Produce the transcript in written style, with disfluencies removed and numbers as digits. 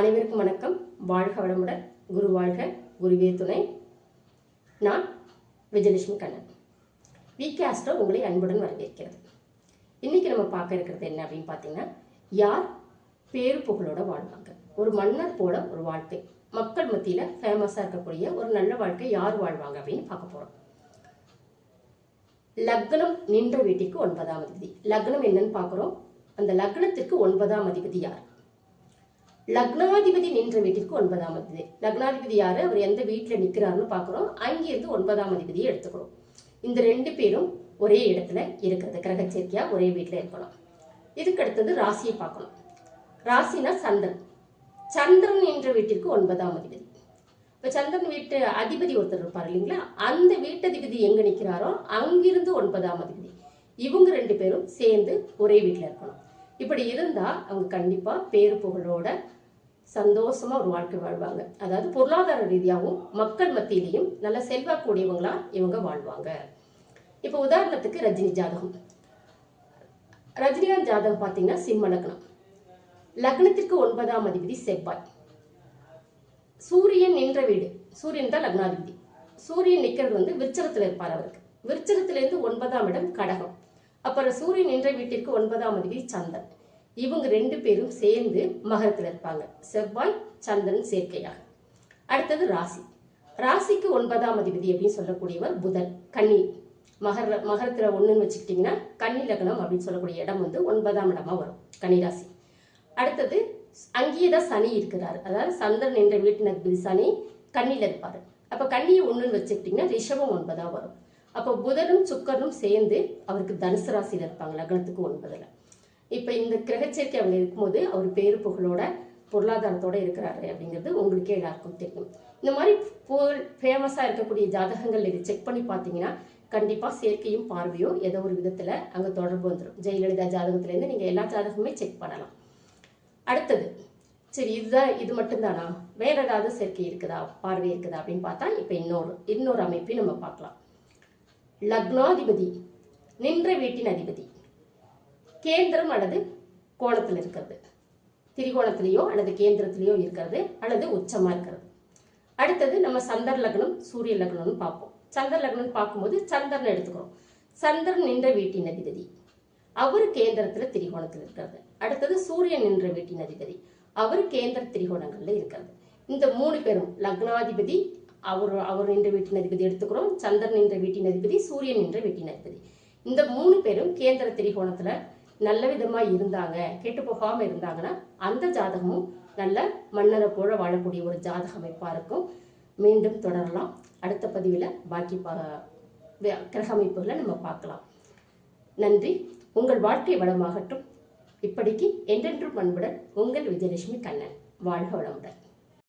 அனைவருக்கும் வணக்கம். வாழ்க வளமுடன். குரு வாழ்க, குருவே துணை. நான் விஜயலட்சுமி கண்ணன். விகேஸ்ட்ரோ உங்களை அன்புடன் வரவேற்கிறது. இன்னைக்கு நம்ம பார்க்க இருக்கிறது என்ன அப்படின்னு பார்த்தீங்கன்னா, யார் பேரு புகழோட வாழ்வாங்க. ஒரு மன்னர் போல ஒரு வாழ்க்கை, மக்கள் மத்தியில ஃபேமஸா இருக்கக்கூடிய ஒரு நல்ல வாழ்க்கை யார் வாழ்வாங்க அப்படின்னு பார்க்க போறோம். லக்னம் நின்ற வீட்டிற்கு 9ஆம் அதிபதி. லக்னம் என்னன்னு பார்க்குறோம். அந்த லக்னத்திற்கு 9ஆம் அதிபதி யார்? லக்னாதிபதி நின்ற வீட்டிற்கு 9ஆம் அதிபதி. லக்னாதிபதி யாரு, அவர் எந்த வீட்டில் நிற்கிறாருன்னு பார்க்குறோம். அங்கிருந்து 9ஆம் அதிபதியை எடுத்துக்கிறோம். இந்த ரெண்டு பேரும் ஒரே இடத்துல இருக்கிறது, கிரக சேர்க்கையா ஒரே வீட்டில் இருக்கணும். இதுக்கு அடுத்தது ராசியை பார்க்கணும். ராசினா சந்திரன். சந்திரன் என்ற வீட்டிற்கு 9ஆம் அதிபதி. இப்போ சந்திரன் வீட்டு அதிபதி ஒருத்தர் இருப்பார் இல்லைங்களா, அந்த வீட்டதிபதி எங்க நிற்கிறாரோ அங்கிருந்து 9ஆம் அதிபதி. இவங்க ரெண்டு பேரும் சேர்ந்து ஒரே வீட்டில் இருக்கணும். இப்படி இருந்தா அவங்க கண்டிப்பா பேரு புகழோட சந்தோஷமா ஒரு வாழ்க்கை வாழ்வாங்க. அதாவது பொருளாதார ரீதியாகவும் மக்கள் மத்தியிலையும் நல்ல செல்வாக்கூடியவங்களா இவங்க வாழ்வாங்க. இப்போ உதாரணத்துக்கு ரஜினி ஜாதகம். ரஜினிகாந்த் ஜாதகம் பார்த்தீங்கன்னா சிம்ம லக்னம். லக்னத்திற்கு 9ஆம் அதிபதி செவ்வாய். சூரியன் நின்ற வீடு, சூரியன் தான் லக்னாதிபதி. சூரியன் நிற்கிறது வந்து விருச்சகத்துல இருப்பார். அவருக்கு விருச்சகத்திலிருந்து 9ஆம் இடம் கடகம். அப்புறம் சூரியன் நின்ற வீட்டிற்கு 9ஆம் அதிபதி சந்திரன். இவங்க ரெண்டு பேரும் சேர்ந்து மகரத்தில் இருப்பாங்க, செவ்வாய் சந்திரன் சேர்க்கையாக. அடுத்தது ராசி. ராசிக்கு 9ஆம் அதிபதி அப்படின்னு சொல்லக்கூடியவர் புதன். கன்னி மகரத்துல ஒண்ணுன்னு வச்சுக்கிட்டீங்கன்னா கன்னி லக்னம் அப்படின்னு சொல்லக்கூடிய இடம் வந்து 9ஆம் இடமா வரும், கன்னி ராசி. அடுத்தது அங்கேயேதான் சனி இருக்கிறாரு. அதாவது சந்திரன் என்ற வீட்டின் அதிபதி சனி கன்னியில இருப்பாரு. அப்ப கன்னியை ஒண்ணுன்னு வச்சுக்கிட்டீங்கன்னா ரிஷபம் 9ஆ வரும். அப்போ புதனும் சுக்கரனும் சேர்ந்து அவருக்கு தனுசு ராசியில இருப்பாங்க, லக்னத்துக்கு 9ல. இப்ப இந்த கிரகச்சேர்க்கை அவங்க இருக்கும்போது அவர் பேரு புகழோட பொருளாதாரத்தோட இருக்கிறாரு அப்படிங்கிறது உங்களுக்கே எல்லாருக்கும் தெரியும். இந்த மாதிரி புகழ் ஃபேமஸா இருக்கக்கூடிய ஜாதகங்கள் இது செக் பண்ணி பார்த்தீங்கன்னா கண்டிப்பா சேர்க்கையும் பார்வையும் ஏதோ ஒரு விதத்துல அங்க தொடர்பு வந்துடும். ஜெயலலிதா ஜாதகத்துல இருந்து நீங்க எல்லா ஜாதகமுமே செக் பண்ணலாம். அடுத்தது, சரி இது மட்டும்தானா, வேற ஏதாவது சேர்க்கை இருக்குதா, பார்வை இருக்குதா அப்படின்னு பார்த்தா இப்ப இன்னொரு அமைப்பையும் நம்ம பார்க்கலாம். லக்னாதிபதி நின்ற வீட்டின் அதிபதி கேந்திரம் அல்லது கோணத்தில் இருக்கிறது, திரிகோணத்திலேயோ அல்லது கேந்திரத்திலேயோ இருக்கிறது, அல்லது உச்சமா இருக்கிறது. அடுத்தது நம்ம சந்திர லக்னம் சூரிய லக்னம்னு பார்ப்போம். சந்திர லக்னம் பார்க்கும்போது சந்திரன் எடுத்துக்கிறோம். சந்திரன் நின்ற வீட்டின் அதிபதி, அவரு கேந்திரத்துல திரிகோணத்தில் இருக்கிறது. அடுத்தது சூரியன் நின்ற வீட்டின் அதிபதி, அவரு கேந்திர திரிகோணங்கள்ல இருக்கிறது. இந்த மூணு பேரும் லக்னாதிபதி, அவர் நின்ற வீட்டின் அதிபதி எடுத்துக்கிறோம், சந்திரன் நின்ற வீட்டின் அதிபதி, சூரியன் நின்ற வீட்டின் அதிபதி. இந்த மூணு பேரும் கேந்திர திரிகோணத்துல நல்ல விதமா இருந்தாங்க, கெட்டு போகாம இருந்தாங்கன்னா அந்த ஜாதகமும் நல்ல மன்னரை போல வாழக்கூடிய ஒரு ஜாதக அமைப்பா இருக்கும். மீண்டும் தொடரலாம். அடுத்த பதிவில் பாக்கி கிரக அமைப்புகளை நம்ம பார்க்கலாம். நன்றி. உங்கள் வாழ்க்கை வளமாகட்டும். இப்படிக்கு என்றென்றும் அன்புடன் உங்கள் விஜயலட்சுமி கண்ணன். வாழ்க வளமுடன்.